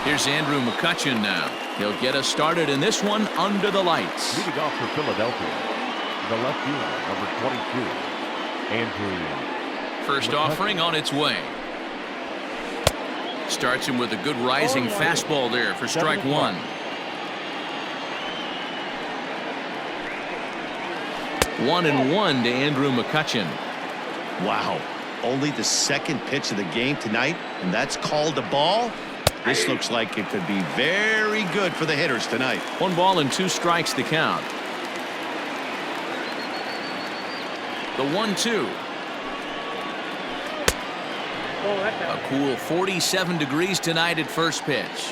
Here's Andrew McCutcheon now. He'll get us started in this one under the lights. Leading off for Philadelphia, the left fielder, number 22, Andrew. First offering on its way. Starts him with a good rising fastball there for strike one. 1-1 to Andrew McCutcheon. Wow. Only the second pitch of the game tonight, and that's called a ball. This looks like it could be very good for the hitters tonight. 1 ball and 2 strikes to count. The 1-2. A cool 47 degrees tonight at first pitch.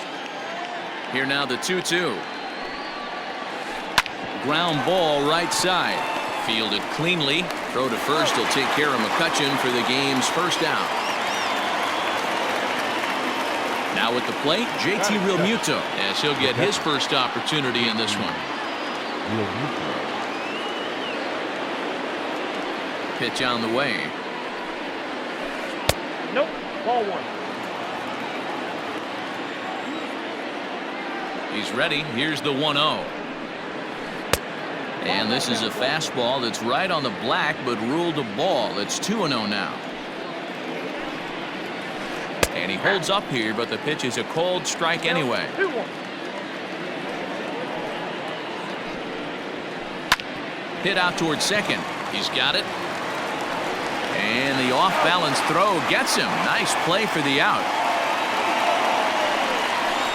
Here now the 2-2. Ground ball right side. Fielded cleanly. Throw to first will take care of McCutcheon for the game's first out. Now at the plate, JT Realmuto, as he'll get his first opportunity in this one. Pitch on the way. Nope, ball one. He's ready. Here's the 1-0. And this is a fastball that's right on the black, but ruled a ball. It's 2-0 now. And he holds up here, but the pitch is a cold strike anyway. 2-1. Hit out towards second. He's got it. And the off-balance throw gets him. Nice play for the out.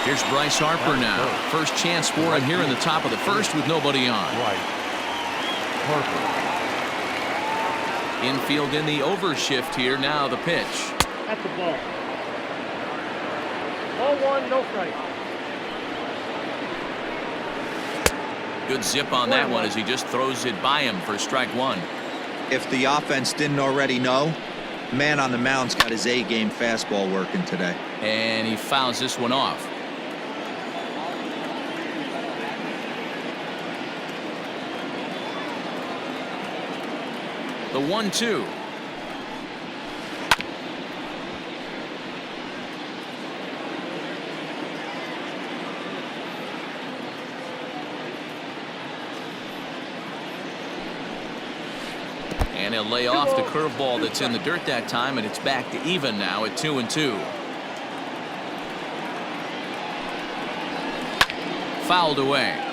Here's Bryce Harper now. First chance for him here in the top of the first with nobody on. Infield in the overshift here. Now the pitch. That's the ball. Ball one, no strike. Good zip on that one as he just throws it by him for strike one. If the offense didn't already know, man on the mound's got his A-game fastball working today. And he fouls this one off. The 1-2. And he'll lay off the curveball that's in the dirt that time, and it's back to even now at 2-2. Fouled away.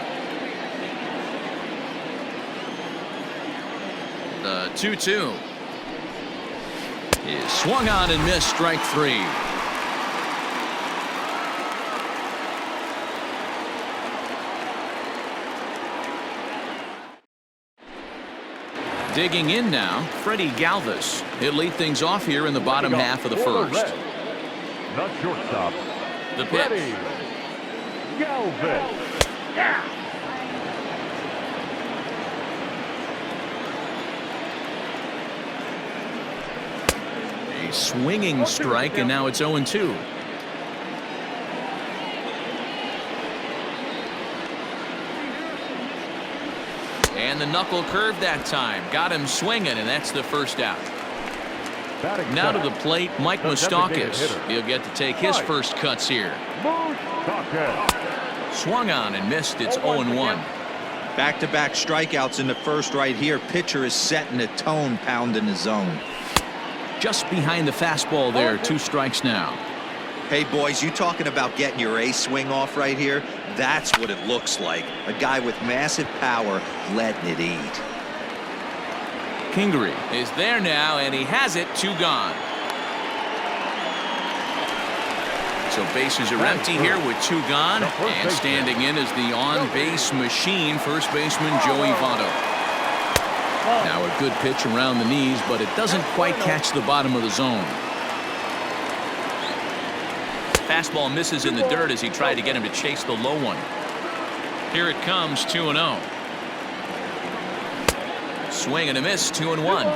The 2-2 is swung on and missed. Strike three. Digging in now, Freddie Galvis. He'll lead things off here in the bottom half of the first. Not shortstop. The pitch. Galvis. Yeah. A swinging strike, and now it's 0-2. And the knuckle curve that time. Got him swinging, and that's the first out. Now to the plate, Mike Moustakas. He'll get to take his first cuts here. Swung on and missed. It's 0-1. Back-to-back strikeouts in the first right here. Pitcher is setting the tone, pounding the zone. Just behind the fastball there. 2 strikes now. Hey, boys, you talking about getting your A swing off right here? That's what it looks like. A guy with massive power letting it eat. Kingery is there now, and he has it. 2 gone. So bases are empty here with 2 gone, and standing in is the on-base machine, first baseman Joey Votto. Now a good pitch around the knees, but it doesn't quite catch the bottom of the zone. Fastball misses in the dirt as he tried to get him to chase the low one. Here it comes, 2-0. Swing and a miss, 2-1.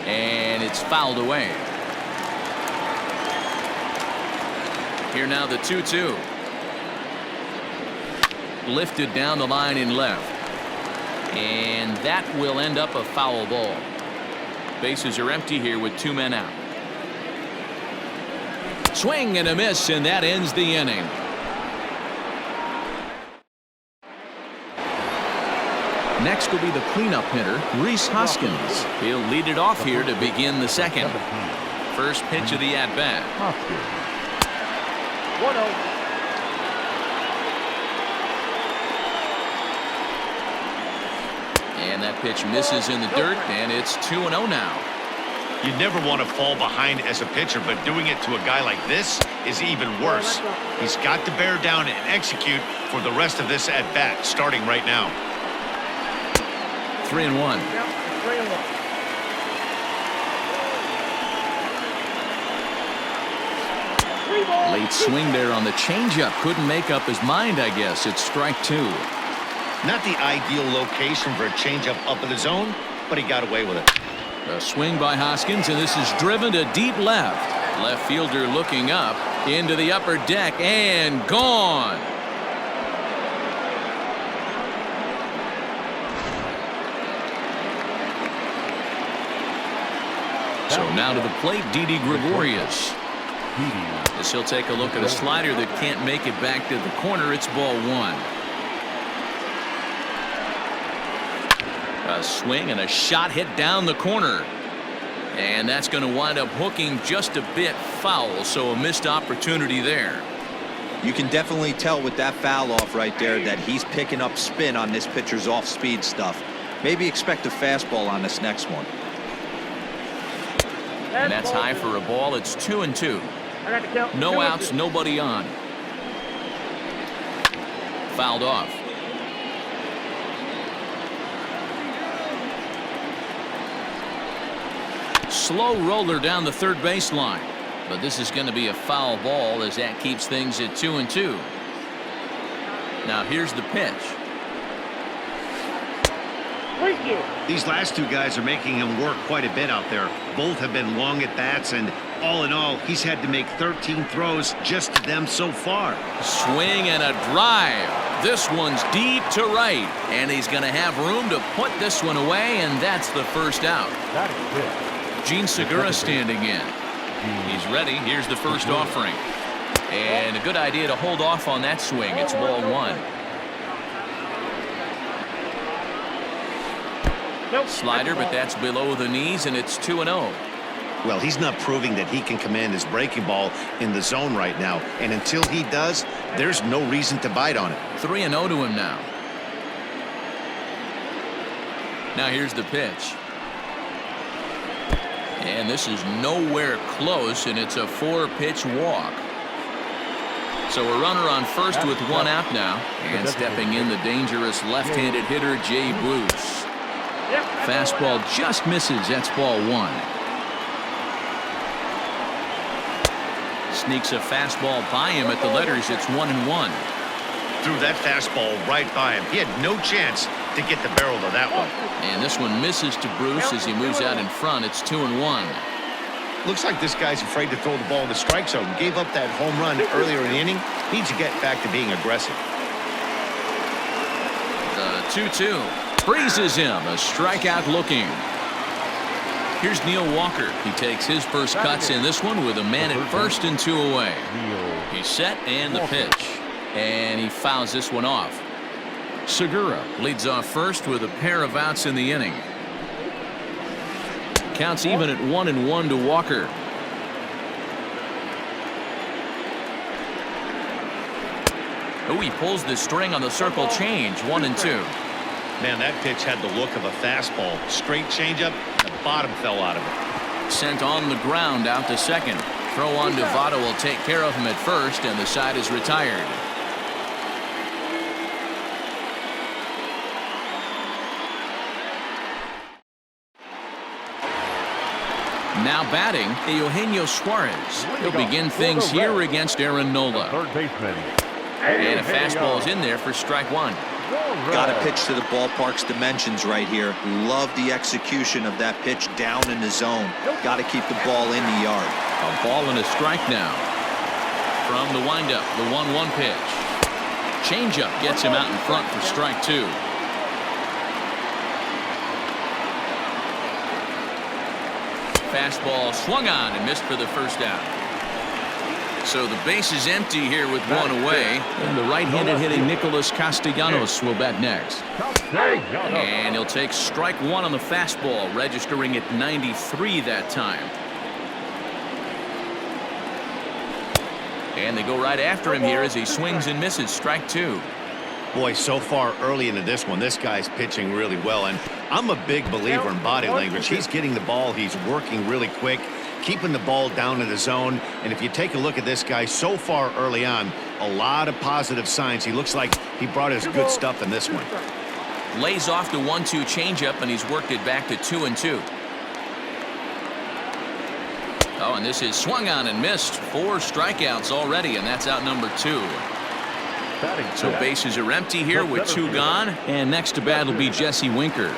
And it's fouled away. Here now the 2-2. Lifted down the line in left. And that will end up a foul ball. Bases are empty here with 2 men out. Swing and a miss, and that ends the inning. Next will be the cleanup hitter, Rhys Hoskins. He'll lead it off here to begin the second. First pitch of the at-bat. 1-0. And that pitch misses in the dirt, and it's 2-0 now. You never want to fall behind as a pitcher, but doing it to a guy like this is even worse. He's got to bear down and execute for the rest of this at-bat, starting right now. 3-1. Yep, 3-1. Late swing there on the changeup. Couldn't make up his mind, I guess. It's strike 2. Not the ideal location for a changeup up in the zone, but he got away with it. A swing by Hoskins, and this is driven to deep left. Left fielder looking up into the upper deck and gone. So now to the plate, Didi Gregorius. As he'll take a look at a slider that can't make it back to the corner. It's ball 1. A swing and a shot hit down the corner. And that's going to wind up hooking just a bit foul, so a missed opportunity there. You can definitely tell with that foul off right there that he's picking up spin on this pitcher's off-speed stuff. Maybe expect a fastball on this next one. And that's high for a ball. It's 2-2. I got the count. No outs, nobody on. Fouled off. Slow roller down the third baseline, but this is going to be a foul ball as that keeps things at 2-2. Now here's the pitch. These last two guys are making him work quite a bit out there. Both have been long at bats, and all in all, he's had to make 13 throws just to them so far. Swing and a drive. This one's deep to right, and he's going to have room to put this one away, and that's the first out. That is good. Gene Segura standing in. He's ready. Here's the first offering. And a good idea to hold off on that swing. It's ball 1. Slider, but that's below the knees, and it's 2-0. Well, he's not proving that he can command his breaking ball in the zone right now. And until he does, there's no reason to bite on it. 3-0 to him now. Now here's the pitch. And this is nowhere close, and it's a 4-pitch walk. So a runner on first with 1 out now. And stepping in, the dangerous left-handed hitter, Jay Bruce. Fastball just misses. That's ball 1. Sneaks a fastball by him at the letters. It's 1-1. Threw that fastball right by him. He had no chance to get the barrel of that one. And this one misses to Bruce as he moves out in front. It's 2-1. Looks like this guy's afraid to throw the ball in the strike zone. Gave up that home run earlier in the inning. Needs to get back to being aggressive. The 2-2. Freezes him. A strikeout looking. Here's Neil Walker. He takes his first cuts in this one with a man at first and 2 away. He's set and the pitch. And he fouls this one off. Segura leads off first with a pair of outs in the inning. Counts even at 1-1 to Walker. Oh, he pulls the string on the circle change. 1-2. Man, that pitch had the look of a fastball. Straight changeup, the bottom fell out of it. Sent on the ground out to second. Throw on to Votto will take care of him at first, and the side is retired. Now batting, Eugenio Suarez. He'll begin things here against Aaron Nola. Third baseman. And a fastball is in there for strike 1. Got to pitch to the ballpark's dimensions right here. Love the execution of that pitch down in the zone. Got to keep the ball in the yard. A ball and a strike now. From the windup, the 1-1 pitch. Changeup gets him out in front for strike 2. Fastball swung on and missed for the first out. So the base is empty here with one away. And the right-handed hitting Nicholas Castellanos will bat next. And he'll take strike one on the fastball, registering at 93 that time. And they go right after him here as he swings and misses. Strike two. Boy, so far early into this one, this guy's pitching really well, and I'm a big believer in body language. He's getting the ball, he's working really quick, keeping the ball down in the zone, and if you take a look at this guy so far early on, a lot of positive signs. He looks like he brought his good stuff in this one. Lays off the 1-2 changeup, and he's worked it back to 2-2. Oh, and this is swung on and missed. 4 strikeouts already, and that's out number 2. So bases are empty here with 2 gone, and next to bat will be Jesse Winker.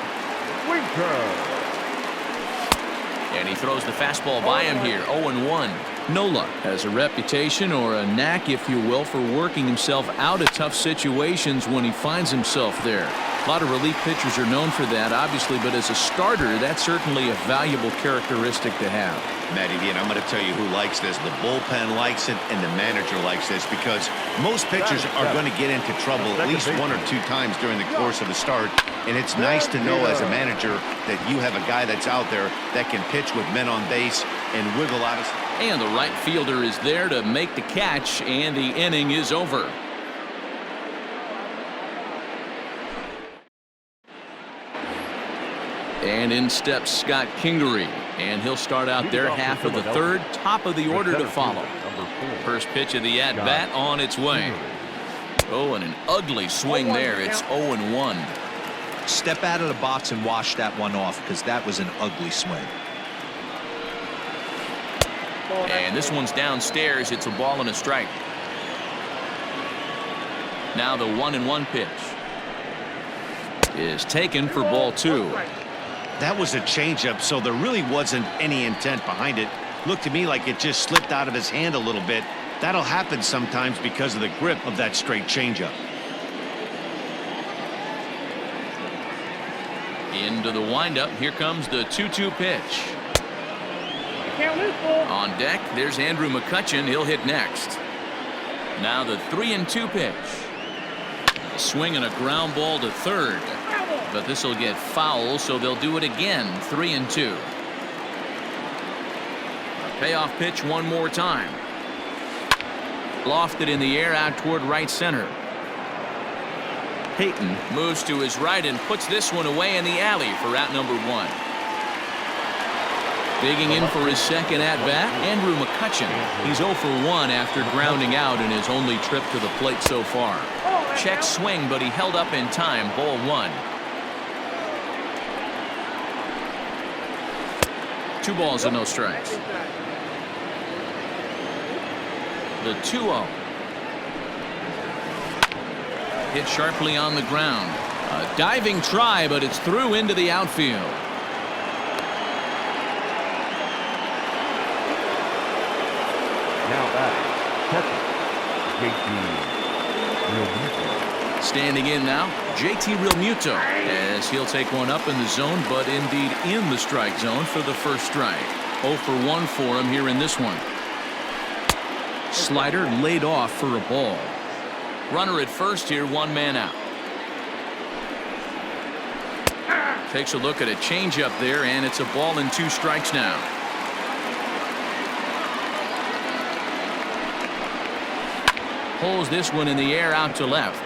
And he throws the fastball by him here. 0-1. No luck. Has a reputation, or a knack, if you will, for working himself out of tough situations when he finds himself there. A lot of relief pitchers are known for that, obviously, but as a starter, that's certainly a valuable characteristic to have. Matty V, and I'm going to tell you who likes this. The bullpen likes it, and the manager likes this, because most pitchers are going to get into trouble at least 1 or 2 times during the course of a start, and it's nice to know as a manager that you have a guy that's out there that can pitch with men on base and wiggle out of... And the right fielder is there to make the catch, and the inning is over. And in steps Scott Kingery, and he'll start out their half of the third, top of the order to follow. First pitch of the at-bat on its way. Oh, and an ugly swing there. It's 0-1. Step out of the box and wash that one off, because that was an ugly swing. And this one's downstairs. It's a ball and a strike. Now the 1-1 pitch is taken for ball 2. That was a changeup, so there really wasn't any intent behind it. Looked to me like it just slipped out of his hand a little bit. That'll happen sometimes because of the grip of that straight changeup. Into the windup. Here comes the 2-2 pitch. On deck, there's Andrew McCutchen. He'll hit next. Now the 3-2 pitch. A swing and a ground ball to third. But this will get foul, so they'll do it again. 3-2. A payoff pitch one more time. Lofted in the air out toward right center. Payton moves to his right and puts this one away in the alley for out number 1. Digging in for his second at-bat, Andrew McCutchen. He's 0 for 1 after grounding out in his only trip to the plate so far. Check swing, but he held up in time. Ball 1. 2 balls and no strikes. The 2-0. Hit sharply on the ground. A diving try, but it's through into the outfield. Now catcher, JT Realmuto. Standing in now, JT Realmuto, as he'll take one up in the zone, but indeed in the strike zone for the first strike. 0 for 1 for him here in this one. Slider laid off for a ball. Runner at first here, 1 man out. Takes a look at a changeup there, and it's a ball and 2 strikes now. Pulls this one in the air out to left.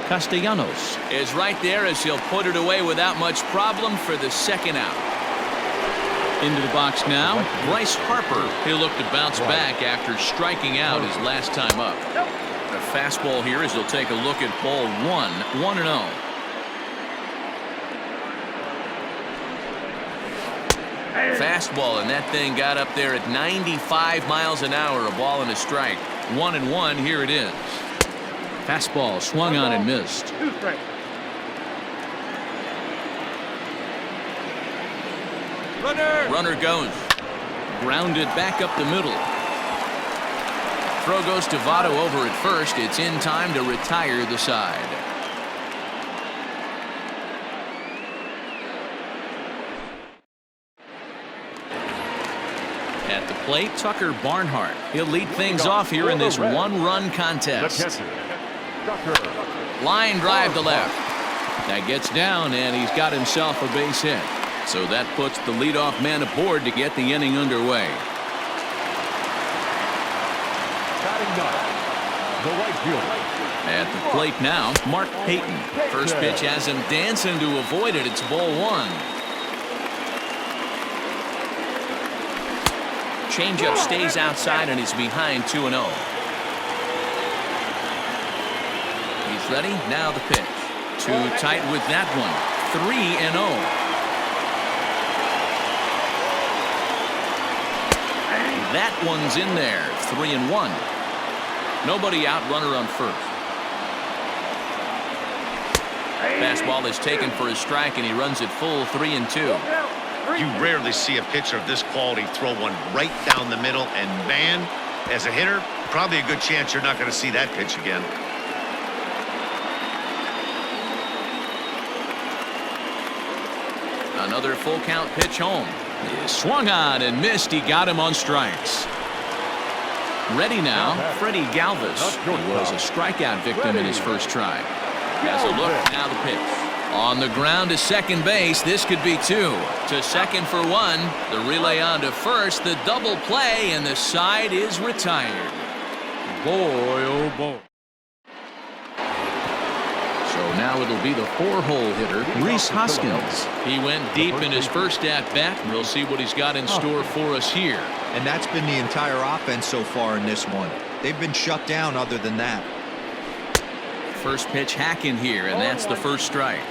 Castellanos is right there as he'll put it away without much problem for the second out. Into the box now, Bryce Harper. He'll look to bounce back after striking out his last time up. A fastball here as he'll take a look at ball 1, 1-0. Fastball, and that thing got up there at 95 miles an hour. A ball and a strike. 1-1. Here it is. Fastball swung on and missed. 2 strikes. Runner goes. Grounded back up the middle. Throw goes to Votto over at first. It's in time to retire the side. At the plate, Tucker Barnhart. He'll lead things off here in this one-run contest. Line drive to left. That gets down, and he's got himself a base hit. So that puts the leadoff man aboard to get the inning underway. The right fielder. At the plate now, Mark Payton. First pitch has him dancing to avoid it. It's ball one. Changeup stays outside, and he's behind 2-0. He's ready. Now the pitch. Too tight with that one. 3-0. That one's in there. 3-1. Nobody out, runner on first. Fastball is taken for a strike, and he runs it full 3-2. You rarely see a pitcher of this quality throw one right down the middle, and man, as a hitter, probably a good chance you're not going to see that pitch again. Another full count pitch home. He swung on and missed. He got him on strikes. Ready now, Freddie Galvis. He was a strikeout victim in his first try. Has a look, now the pitch. On the ground to second base, this could be two. To second for one, the relay on to first, the double play, and the side is retired. Boy, oh boy. So now it'll be the four-hole hitter, Rhys Hoskins. He went deep in his first at-bat. We'll see what he's got in store for us here. And that's been the entire offense so far in this one. They've been shut down other than that. First pitch hacking here, and that's the first strike.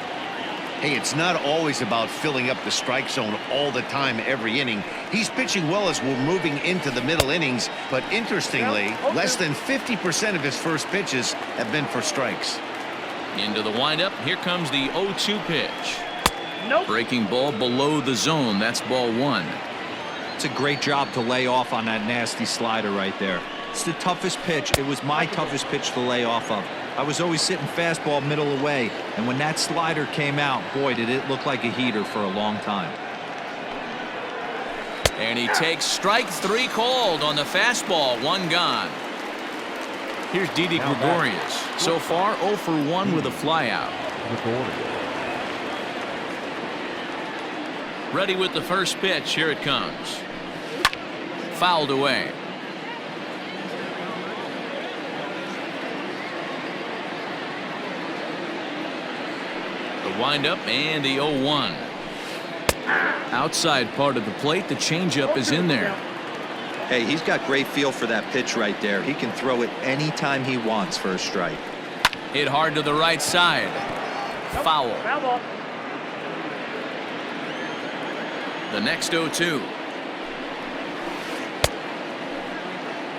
Hey, it's not always about filling up the strike zone all the time every inning. He's pitching well as we're moving into the middle innings, but interestingly, less than 50% of his first pitches have been for strikes. Into the windup. Here comes the 0-2 pitch. Nope. Breaking ball below the zone. That's ball one. It's a great job to lay off on that nasty slider right there. It's the toughest pitch. It was my toughest pitch to lay off of. I was always sitting fastball middle away, and when that slider came out, boy, did it look like a heater for a long time. And he takes strike three called on the fastball. One gone. Here's Didi Gregorius. So far, 0 for 1 with a flyout. Ready with the first pitch. Here it comes. Fouled away. The windup and the 0-1. Outside part of the plate. The changeup is in there. Hey, he's got great feel for that pitch right there. He can throw it anytime he wants for a strike. Hit hard to the right side. Foul. Foul ball. The next 0-2.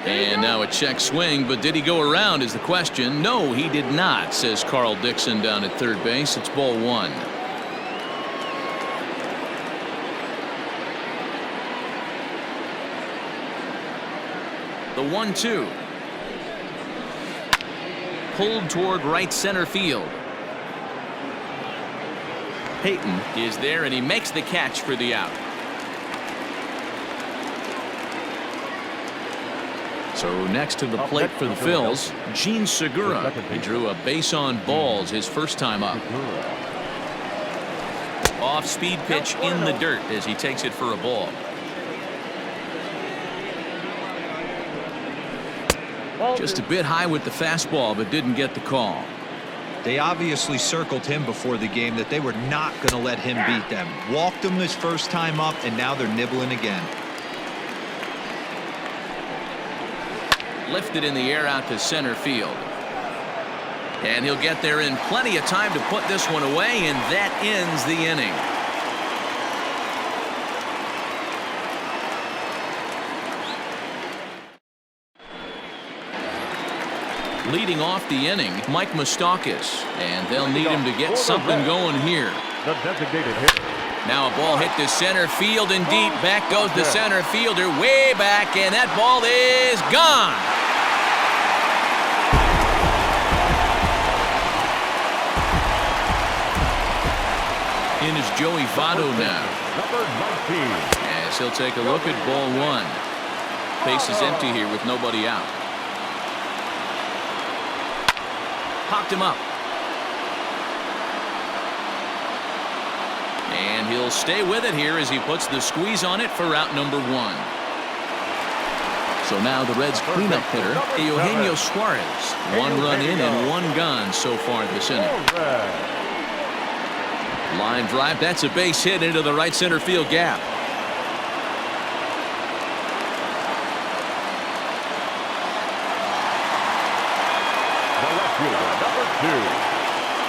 And now a check swing, but did he go around is the question. No, he did not, says Carl Dixon down at third base. It's ball one. The 1-2. Pulled toward right center field. Payton is there, and he makes the catch for the out. So next to the plate for the Phils, Gene Segura. He drew a base on balls his first time up. Off-speed pitch in the dirt as he takes it for a ball. Just a bit high with the fastball, but didn't get the call. They obviously circled him before the game that they were not going to let him beat them. Walked him his first time up, and now they're nibbling again. Lifted in the air out to center field. And he'll get there in plenty of time to put this one away, and that ends the inning. Leading off the inning, Mike Moustakas, and they'll need him to get something going here. The designated hitter. Now a ball hit to center field and deep. Back goes the center fielder way back, and that ball is gone. In is Joey Votto now. Number 19. As he'll take a look at ball one. Base is empty here with nobody out. Popped him up. And he'll stay with it here as he puts the squeeze on it for out number 1. So now the Reds' cleanup hitter, Eugenio Suarez. 1 run in and 1 gone so far this inning. Line drive. That's a base hit into the right center field gap.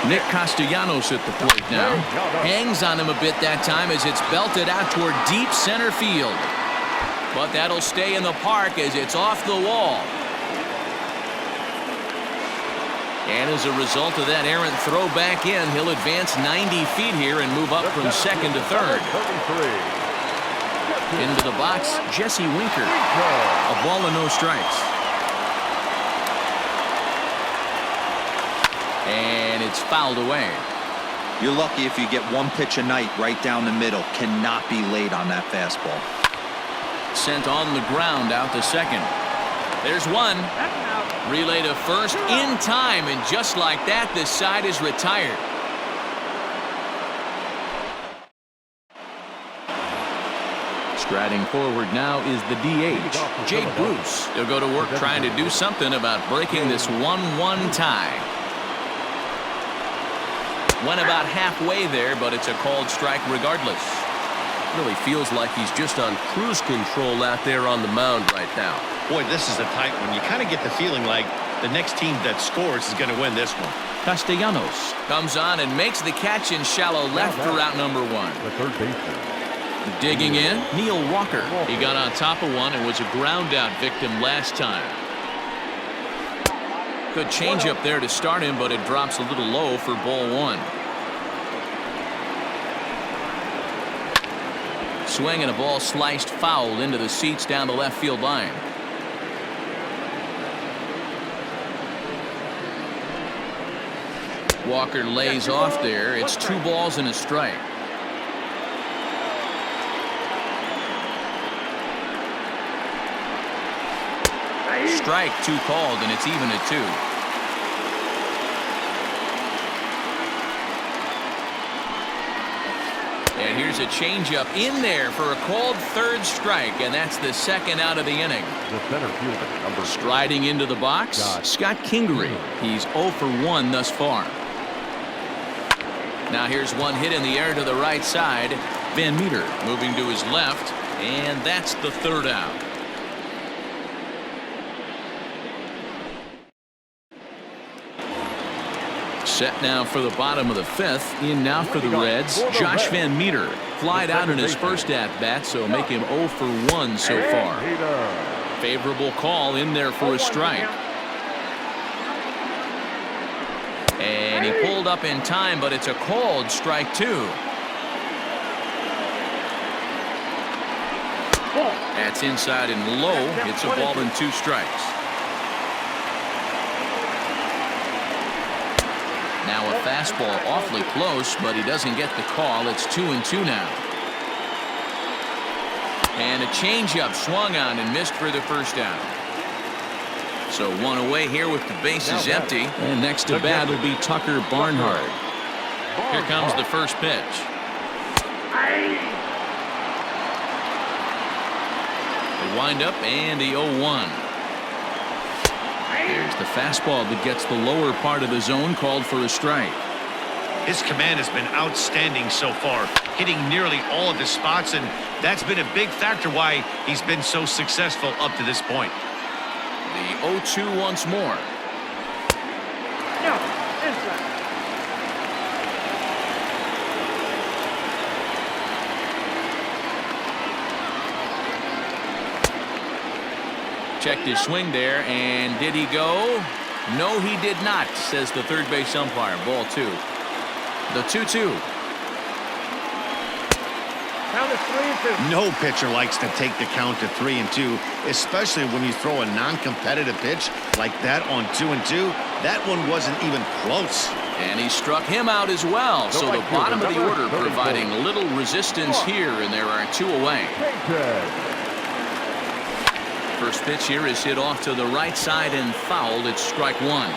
Nick Castellanos at the plate now. Hangs on him a bit that time as it's belted out toward deep center field. But that'll stay in the park as it's off the wall. And as a result of that errant throw back in, he'll advance 90 feet here and move up from second to third. Into the box, Jesse Winker. A ball and no strikes. And it's fouled away. You're lucky if you get 1 pitch a night right down the middle. Cannot be late on that fastball. Sent on the ground out to second. There's one. Relay to first in time, and just like that, this side is retired. Striding forward now is the DH, Jay Bruce. He'll go to work trying to do something about breaking this 1-1 tie. Went about halfway there, but it's a called strike regardless. Really feels like he's just on cruise control out there on the mound right now. Boy, this is a tight one. You kind of get the feeling like the next team that scores is going to win this one. Castellanos comes on and makes the catch in shallow left for out number 1. The third baseman. Digging in, Neil Walker. He got on top of one and was a ground out victim last time. Good change up there to start him, but it drops a little low for ball 1. Swing and a ball sliced foul into the seats down the left field line. Walker lays off there. It's 2 balls and a strike. Strike 2 called, and it's even at 2. And here's a changeup in there for a called 3rd strike, and that's the 2nd out of the inning. The center fielder, number Striding into the box, Scott Kingery. He's 0 for 1 thus far. Now here's one hit in the air to the right side. Van Meter moving to his left, and that's the 3rd out. Set now for the bottom of the 5th. In now for the Reds, Josh Van Meter. Flied out in his first at-bat, so make him 0 for 1 so far. Favorable call in there for a strike. And he pulled up in time, but it's a called strike 2. That's inside and low. It's a ball and 2 strikes. Now a fastball awfully close, but he doesn't get the call. It's 2-2 now. And a changeup swung on and missed for the first out. So 1 away here with the bases empty. And next to bat will be Tucker Barnhart. Here comes the first pitch. The windup and the 0-1. There's the fastball that gets the lower part of the zone, called for a strike. His command has been outstanding so far, hitting nearly all of his spots, and that's been a big factor why he's been so successful up to this point. The 0-2 once more. No, inside. Checked his swing there, and did he go? No, he did not, says the third base umpire. Ball 2. The 2-2. Count is 3-2. No pitcher likes to take the count to 3-2, especially when you throw a non-competitive pitch like that on 2-2. That one wasn't even close. And he struck him out as well. So the bottom of the order providing little resistance here, and there are 2 away. First pitch here is hit off to the right side and fouled. It's strike one.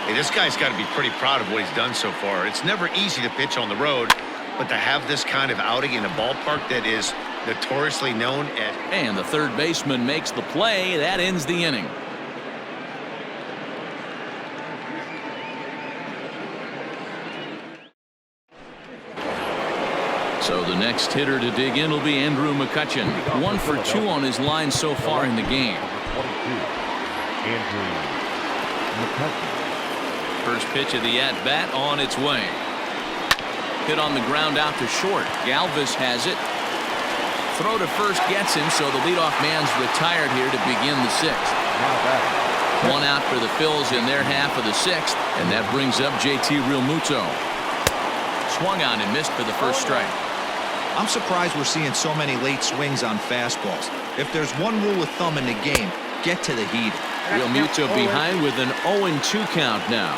Hey, this guy's got to be pretty proud of what he's done so far. It's never easy to pitch on the road, but to have this kind of outing in a ballpark that is notoriously known as... And the third baseman makes the play. That ends the inning. So the next hitter to dig in will be Andrew McCutchen. 1 for 2 on his line so far in the game. Andrew McCutchen. First pitch of the at-bat on its way. Hit on the ground out to short. Galvis has it. Throw to first gets him, so the leadoff man's retired here to begin the 6th. One out for the Phils in their half of the 6th, and that brings up JT Realmuto. Swung on and missed for the first strike. I'm surprised we're seeing so many late swings on fastballs. If there's one rule of thumb in the game, get to the heat. Realmuto behind with an 0-2 count now.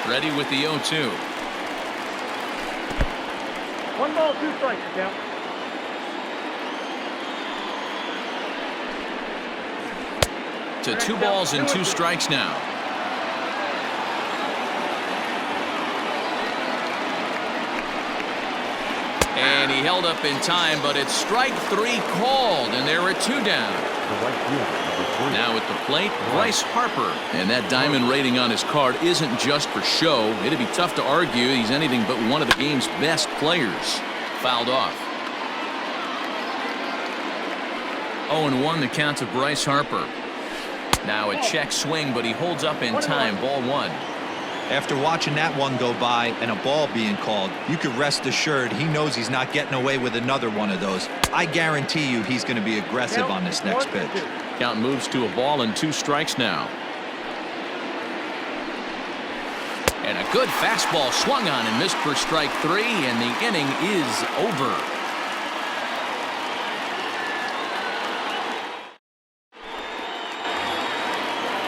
Ready with the 0-2. 1 ball, 2 strikes, count. To 2 balls and 2 strikes now. And he held up in time, but it's strike 3 called, and there are 2 down. Now at the plate, Bryce Harper. And that diamond rating on his card isn't just for show. It'd be tough to argue he's anything but one of the game's best players. Fouled off. 0-1 the count to Bryce Harper. Now a check swing, but he holds up in time. Ball 1. After watching that one go by and a ball being called, you could rest assured he knows he's not getting away with another one of those. I guarantee you he's going to be aggressive on this next pitch. Count moves to a ball and 2 strikes now. And a good fastball swung on and missed for strike 3, and the inning is over.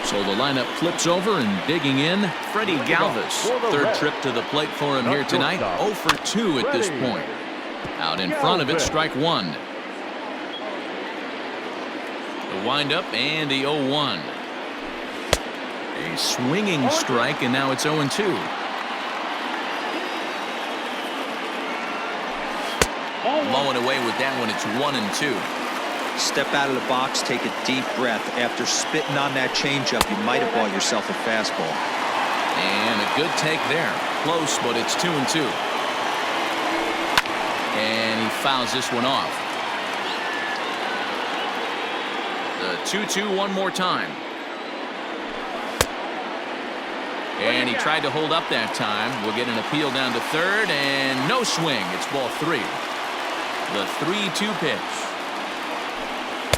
So the lineup flips over, and digging in, Freddie Galvis. Third trip to the plate for him here tonight. 0 for 2 at this point. Out in front of it, strike 1. The windup and the 0-1. A swinging strike, and now it's 0-2. Blowing away with that one. It's 1-2. Step out of the box, take a deep breath. After spitting on that changeup, you might have bought yourself a fastball. And a good take there. Close, but it's 2-2. And he fouls this one off. The 2-2 one more time. And he tried to hold up that time. We'll get an appeal down to third, and no swing. It's ball 3. The 3-2 pitch.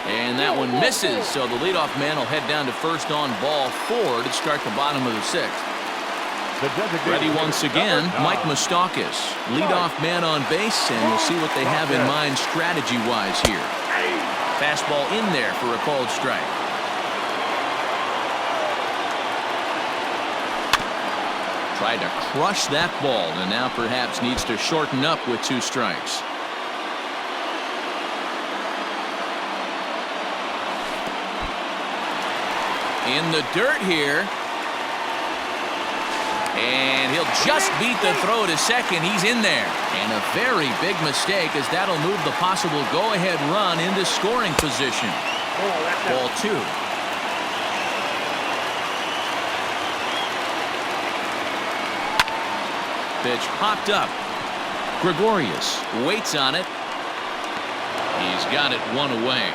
And that one misses, so the leadoff man will head down to first on ball 4 to start the bottom of the 6th. Ready once again, Mike Moustakas. Leadoff man on base, and we'll see what they have in mind strategy-wise here. Fastball in there for a called strike. Tried to crush that ball, and now perhaps needs to shorten up with 2 strikes. In the dirt here. And he'll just beat the throw to second. He's in there. And a very big mistake, as that'll move the possible go-ahead run into scoring position. Ball 2. Pitch popped up. Gregorius waits on it. He's got it 1 away.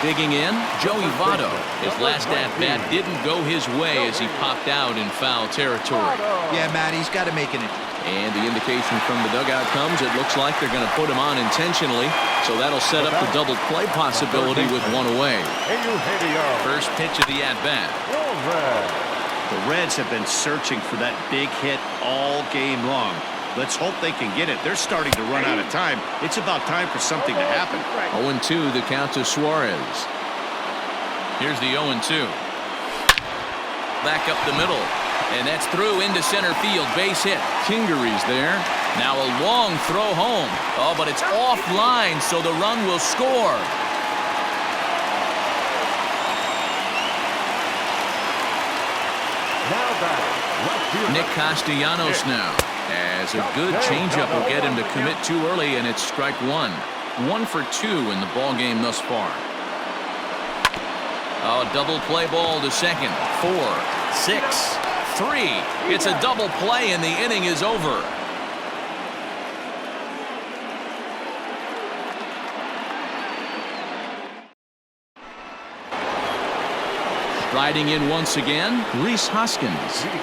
Digging in, Joey Votto. His last at-bat didn't go his way as he popped out in foul territory. Yeah, Matt, he's got to make it. And the indication from the dugout comes, it looks like they're going to put him on intentionally, so that'll set up the double play possibility with 1 away. First pitch of the at-bat. The Reds have been searching for that big hit all game long. Let's hope they can get it. They're starting to run out of time. It's about time for something to happen. 0-2 the count to Suarez. Here's the 0-2. Back up the middle. And that's through into center field. Base hit. Kingery's there. Now a long throw home. Oh, but it's offline, so the run will score. Now batting, left fielder. Nick Castellanos now, as a good changeup will get him to commit too early, and it's strike one. 1 for 2 in the ball game thus far. Oh, double play ball to second. 4, 6, 3. It's a double play, and the inning is over. Riding in once again, Rhys Hoskins.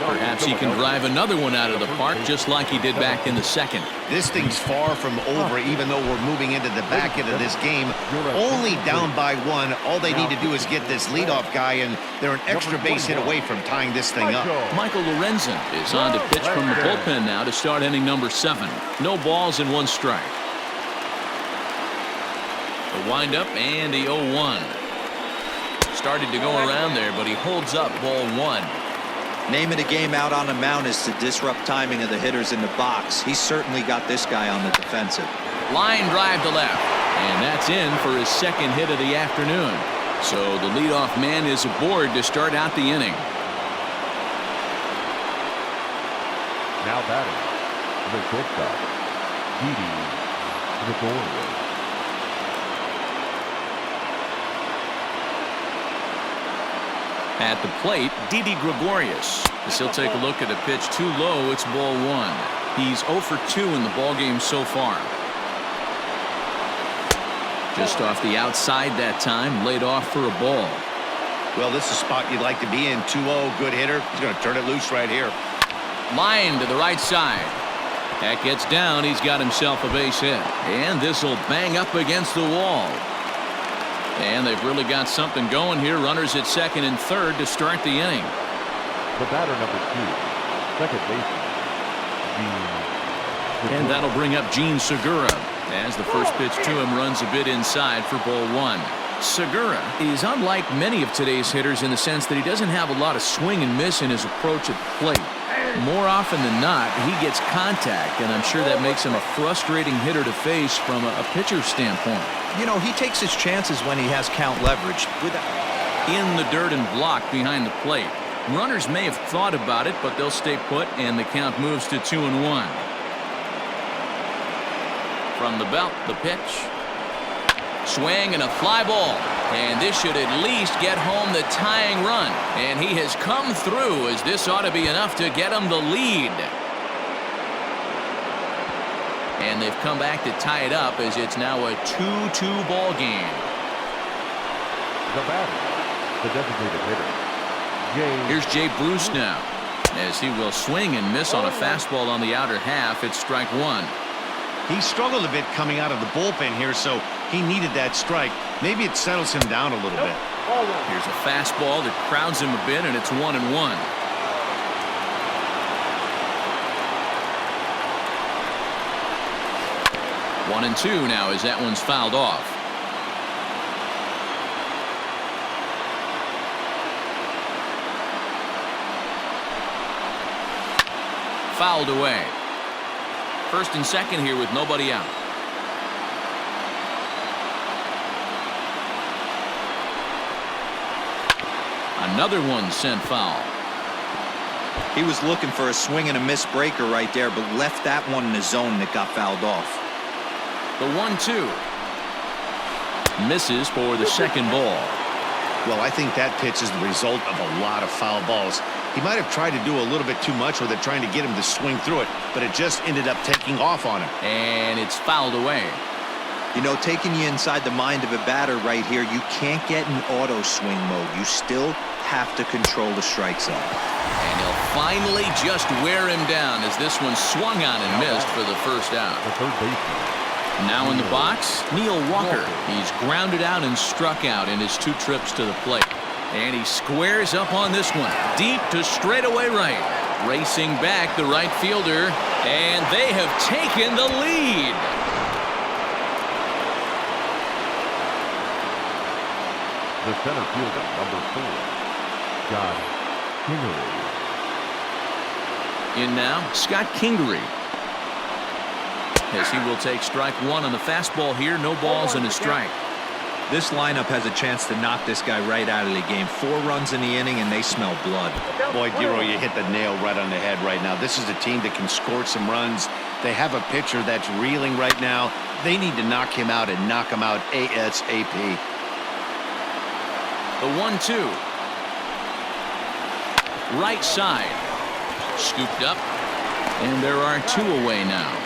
Perhaps he can drive another one out of the park just like he did back in the second. This thing's far from over, even though we're moving into the back end of this game. Only down by 1. All they need to do is get this leadoff guy, and they're an extra base hit away from tying this thing up. Michael Lorenzen is on to pitch from the bullpen now to start inning number 7. No balls and 1 strike. The windup and the 0-1. Started to go around there, but he holds up ball 1. Name of the game out on the mound is to disrupt timing of the hitters in the box. He certainly got this guy on the defensive. Line drive to left, and that's in for his second hit of the afternoon. So the leadoff man is aboard to start out the inning. Now batting, the shortstop, Didi Gregorius. At the plate, Didi Gregorius. As he'll take a look at a pitch too low, it's ball 1. He's 0 for 2 in the ball game so far. Just off the outside that time, laid off for a ball. Well, this is a spot you'd like to be in. 2-0, good hitter. He's going to turn it loose right here. Line to the right side. That gets down. He's got himself a base hit. And this will bang up against the wall. And they've really got something going here. Runners at second and third to start the inning. The batter number 2, second baseman, Gene. And that'll bring up Gene Segura as the first pitch to him runs a bit inside for ball 1. Segura is unlike many of today's hitters in the sense that he doesn't have a lot of swing and miss in his approach at the plate. More often than not, he gets contact, and I'm sure that makes him a frustrating hitter to face from a pitcher's standpoint. You know, he takes his chances when he has count leverage. In the dirt and blocked behind the plate. Runners may have thought about it, but they'll stay put, and the count moves to 2-1. From the belt, the pitch. Swing and a fly ball. And this should at least get home the tying run. And he has come through, as this ought to be enough to get him the lead. And they've come back to tie it up as it's now a 2-2 ball game. The batter, the designated hitter, Here's Jay Bruce now, as he will swing and miss on a fastball on the outer half. It's strike 1. He struggled a bit coming out of the bullpen here, so he needed that strike. Maybe it settles him down a little bit. Here's a fastball that crowds him a bit, and it's 1-1. 1-2 now as that one's fouled off. Fouled away. First and second here with nobody out. Another one sent foul. He was looking for a swing and a miss breaker right there, but left that one in the zone that got fouled off. The 1-2. Misses for the second ball. Well, I think that pitch is the result of a lot of foul balls. He might have tried to do a little bit too much with it, trying to get him to swing through it, but it just ended up taking off on him. And it's fouled away. You know, taking you inside the mind of a batter right here, you can't get in auto swing mode. You still have to control the strike zone. And he'll finally just wear him down as this one swung on and missed for the first out. the third baseman. Now in the box, Neil Walker. He's grounded out and struck out in his 2 trips to the plate. And he squares up on this one. Deep to straightaway right. Racing back the right fielder. And they have taken the lead. The center fielder, number 4, Scott Kingery. In now, Scott Kingery. As he will take strike 1 on the fastball here. No balls and a strike. This lineup has a chance to knock this guy right out of the game. 4 runs in the inning, and they smell blood. Boy, Giro, you hit the nail right on the head right now. This is a team that can score some runs. They have a pitcher that's reeling right now. They need to knock him out and knock him out ASAP. The 1-2. Right side. Scooped up. And there are 2 away now.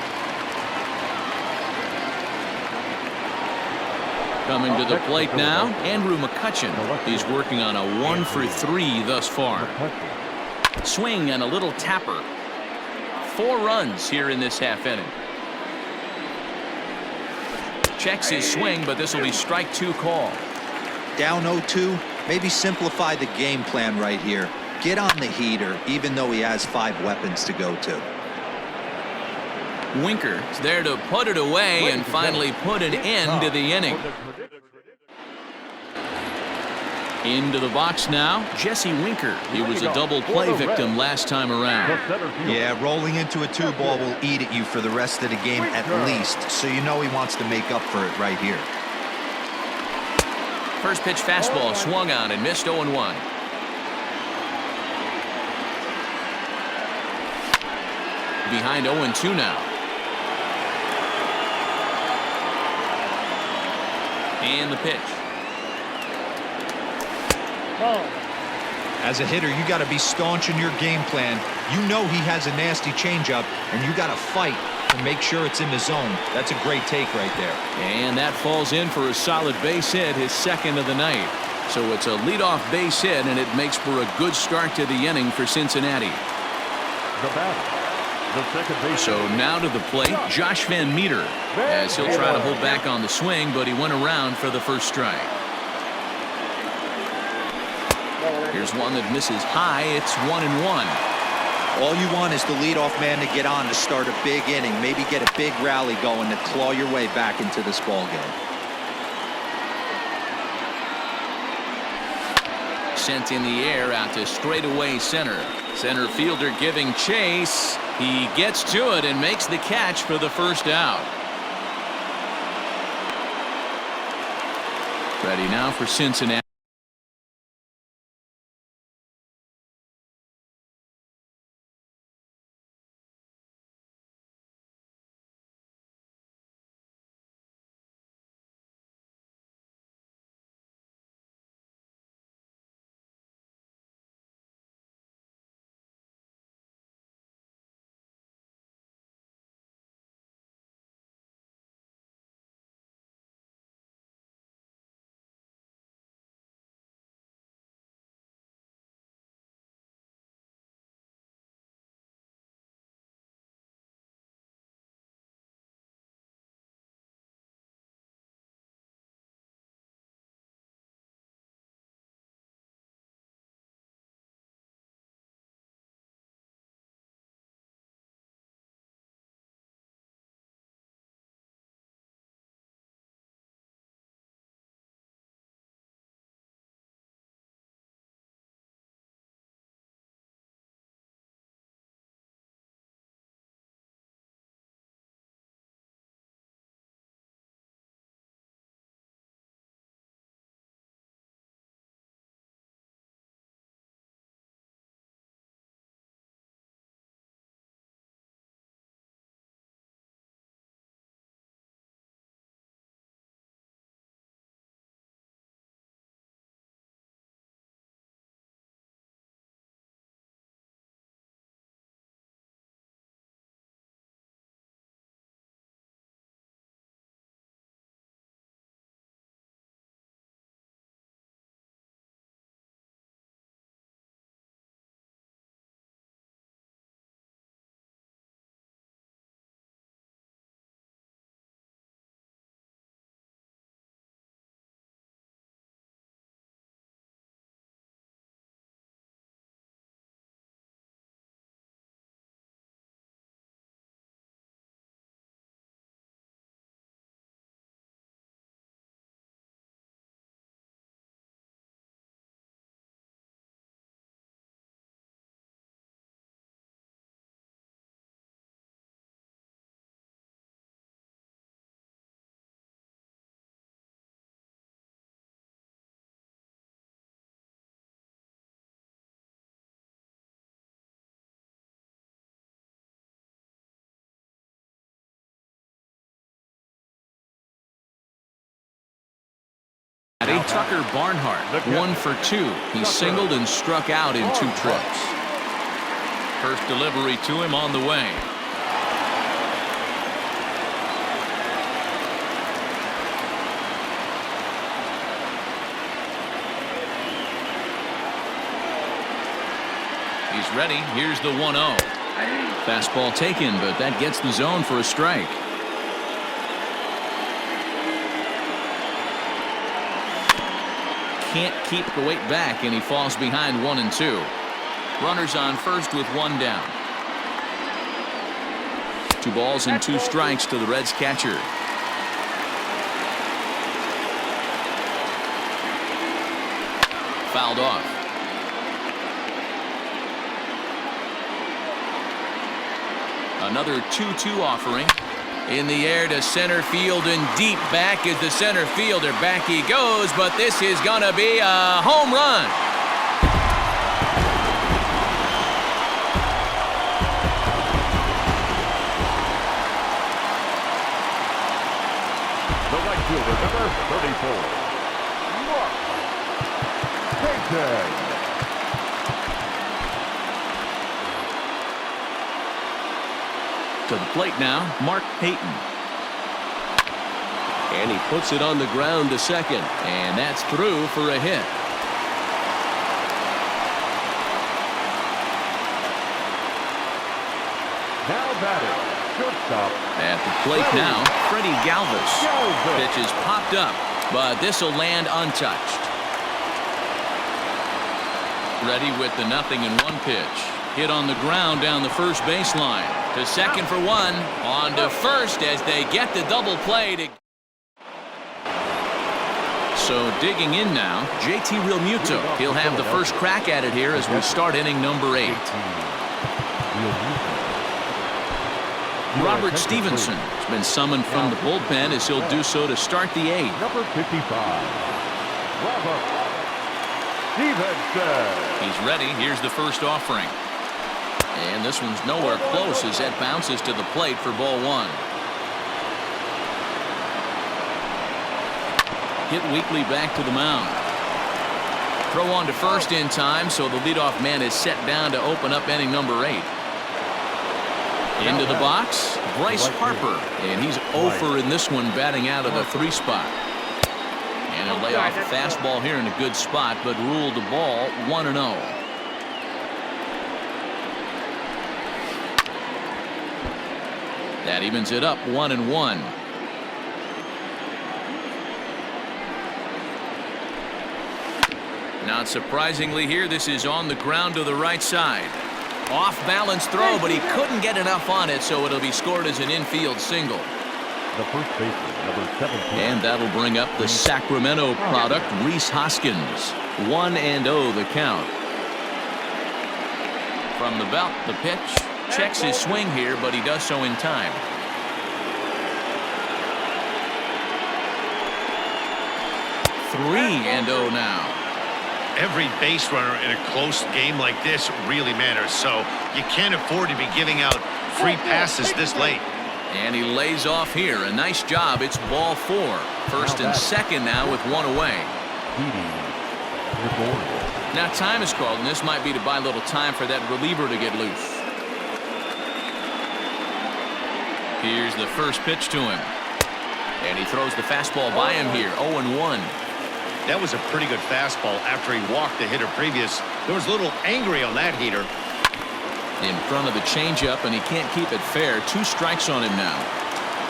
Coming to the plate now, Andrew McCutchen. He's working on a 1-for-3 thus far. Swing and a little tapper. 4 runs here in this half inning. Checks his swing, but this will be strike 2 call. Down 0-2, maybe simplify the game plan right here. Get on the heater, even though he has 5 weapons to go to. Winker is there to put it away and finally put an end to the inning. Into the box now, Jesse Winker. He was a double play victim last time around. Yeah, rolling into a 2-ball will eat at you for the rest of the game at least, so you know he wants to make up for it right here. First pitch fastball swung on and missed 0-1. Behind 0-2 now. And the pitch. As a hitter, you got to be staunch in your game plan. You know he has a nasty changeup, and you got to fight to make sure it's in the zone. That's a great take right there. And that falls in for a solid base hit, his second of the night. So it's a leadoff base hit, and it makes for a good start to the inning for Cincinnati. The batter, the second base. So now to the plate, Josh Van Meter, as he'll try to hold back on the swing, but he went around for the first strike. Here's one that misses high. It's 1-1. All you want is the leadoff man to get on to start a big inning, maybe get a big rally going to claw your way back into this ball game. Sent in the air out to straightaway center. Center fielder giving chase. He gets to it and makes the catch for the first out. Ready now for Cincinnati. Tucker Barnhart, 1 for 2. He singled and struck out in 2 trips. First delivery to him on the way. He's ready. Here's the 1-0. Fastball taken, but that gets the zone for a strike. Can't keep the weight back, and he falls behind 1 and 2. Runners on first with 1 down. 2 balls and 2 strikes to the Reds catcher. Fouled off. Another 2-2 offering. In the air to center field and deep back is the center fielder. Back he goes, but this is going to be a home run. The right fielder, number 34. Payton. To the plate now, Mark Payton. And he puts it on the ground to second. And that's through for a hit. Now batting, shortstop. At the plate now, Freddie Galvis. Pitch is popped up, but this will land untouched. Ready with the 0-1 pitch. Hit on the ground down the first baseline. To second for 1. On to first as they get the double play. So digging in now, JT Realmuto. He'll have the first crack at it here as we start inning number 8. Robert Stevenson has been summoned from the bullpen as he'll do so to start the 8th. Number 55, Robert Stevenson. He's ready. Here's the first offering. And this one's nowhere close as that bounces to the plate for ball 1. Hit weakly back to the mound. Throw on to first in time, so the leadoff man is set down to open up inning number 8. Into the box, Bryce Harper, and he's 0 for in this one, batting out of the 3 spot. And a layoff fastball here in a good spot, but ruled the ball 1-0. That evens it up 1-1. Not surprisingly here, this is on the ground to the right side. Off balance throw, but he couldn't get enough on it, so it'll be scored as an infield single. The first baseman, number 17. And that'll bring up the Sacramento product, Rhys Hoskins. 1-0 the count. From the belt, the pitch. Checks his swing here, but he does so in time. Three and 0 now. Every base runner in a close game like this really matters, so you can't afford to be giving out free passes this late. And he lays off here. A nice job. It's ball 4. First and second now with 1 away. Now time is called, and this might be to buy a little time for that reliever to get loose. Here's the first pitch to him. And he throws the fastball by him here. 0-1. That was a pretty good fastball after he walked the hitter previous. There was a little angry on that heater. In front of the changeup, and he can't keep it fair. 2 strikes on him now.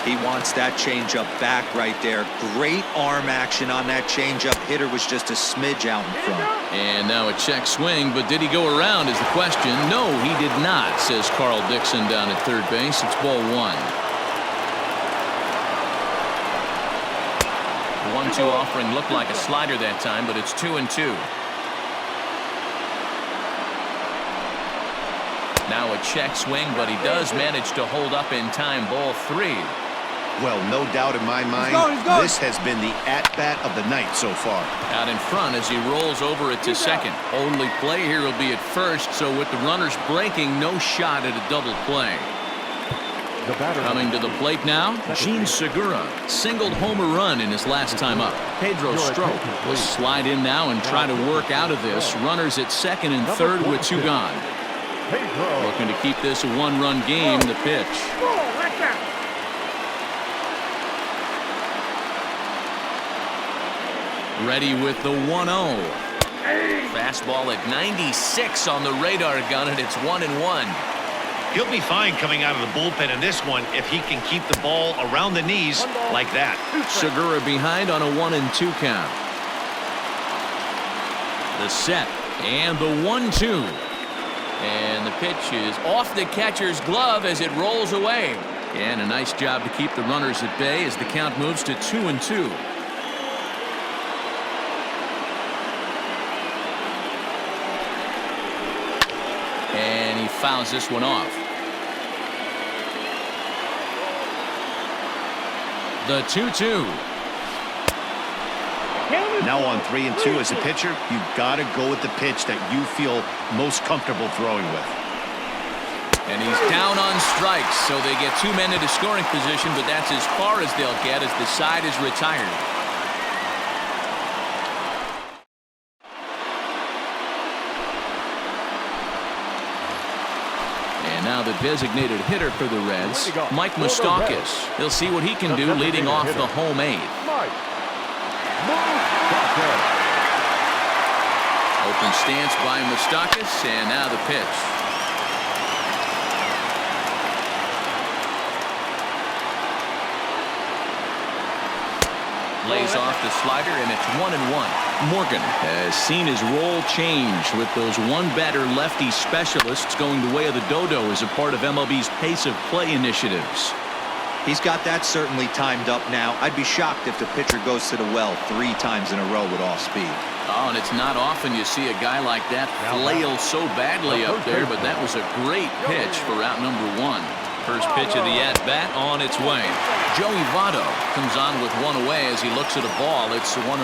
He wants that changeup back right there. Great arm action on that changeup. Hitter was just a smidge out in front. And now a check swing, but did he go around is the question. No, he did not, says Carl Dixon down at third base. It's ball 1. 1-2 offering looked like a slider that time, but it's 2-2. Now a check swing, but he does manage to hold up in time. Ball 3. Well, no doubt in my mind, this has been the at-bat of the night so far. Out in front as he rolls over it to second. Only play here will be at first, so with the runners breaking, no shot at a double play. The batter. Coming to the plate now, Gene Segura singled home a run in his last time up. Pedro Strop will slide in now and try to work out of this. Runners at second and third with 2 gone. Looking to keep this a 1-run game. The pitch. Ready with the 1-0. Fastball at 96 on the radar gun, and it's 1-1. He'll be fine coming out of the bullpen in this one if he can keep the ball around the knees like that. Segura behind on a 1-2 count. The set and the 1-2. And the pitch is off the catcher's glove as it rolls away. And a nice job to keep the runners at bay as the count moves to 2-2. And he fouls this one off. The 2-2. Now on 3-2 as a pitcher, you've got to go with the pitch that you feel most comfortable throwing with. And he's down on strikes, so they get 2 men into scoring position, but that's as far as they'll get as the side is retired. And now the designated hitter for the Reds, Mike Moustakas. He'll see what he can do leading off the home 8th. Open stance by Moustakas, and now the pitch. Lays off the slider, and it's 1-1. Morgan has seen his role change with those one-batter lefty specialists going the way of the dodo as a part of MLB's pace of play initiatives. He's got that certainly timed up now. I'd be shocked if the pitcher goes to the well 3 times in a row with off speed. Oh, and it's not often you see a guy like that flail so badly up there, but that was a great pitch for out number 1. First pitch of the at-bat on its way. Joey Votto comes on with 1 away as he looks at a ball. It's 1-0.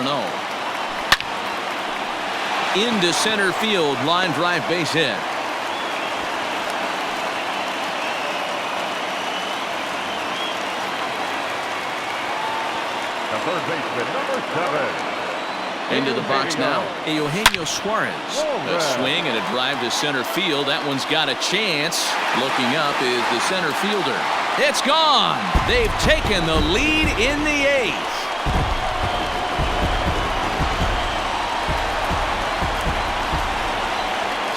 Into center field, line drive base hit. The third baseman, number 7. Into the box now, Eugenio Suarez. A swing and a drive to center field. That one's got a chance. Looking up is the center fielder. It's gone. They've taken the lead in the 8th.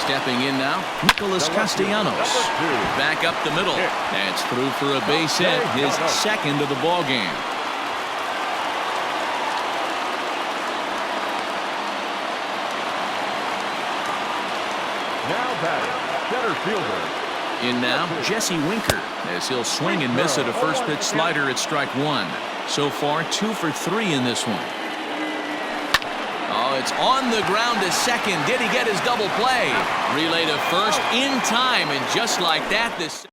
Stepping in now, Nicholas Castellanos. Back up the middle. That's through for a base hit, his second of the ball game. Now batting, center fielder. In now, Jesse Winker, as he'll swing and miss at a first pitch slider at strike 1. So far, 2 for 3 in this one. Oh, it's on the ground to second. Did he get his double play? Relay to first in time, and just like that, this.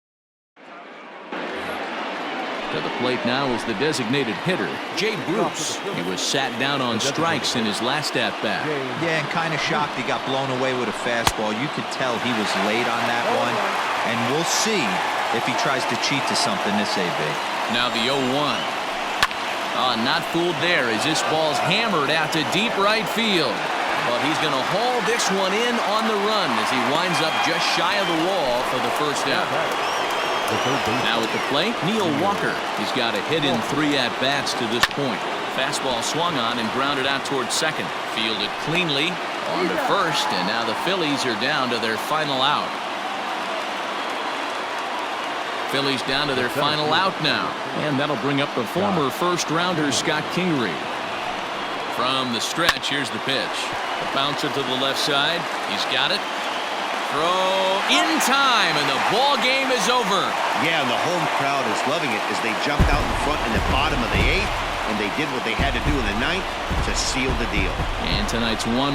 To the plate now is the designated hitter, Jay Bruce. He was sat down on strikes in his last at-bat. Yeah, and kind of shocked he got blown away with a fastball. You could tell he was late on that one, and we'll see if he tries to cheat to something this AB. Now the 0-1. Not fooled there as this ball's hammered out to deep right field. But he's going to haul this one in on the run as he winds up just shy of the wall for the first out. Now at the plate, Neil Walker. He's got a hit in 3 at-bats to this point. Fastball swung on and grounded out towards second. Fielded cleanly on to first, and now the Phillies are down to their final out. Phillies down to their final out now. And that'll bring up the former first-rounder Scott Kingery. From the stretch, here's the pitch. The bouncer to the left side. He's got it. Throw in time, and the ball game is over. Yeah, and the home crowd is loving it as they jumped out in front in the bottom of the 8th, and they did what they had to do in the 9th to seal the deal. And tonight's one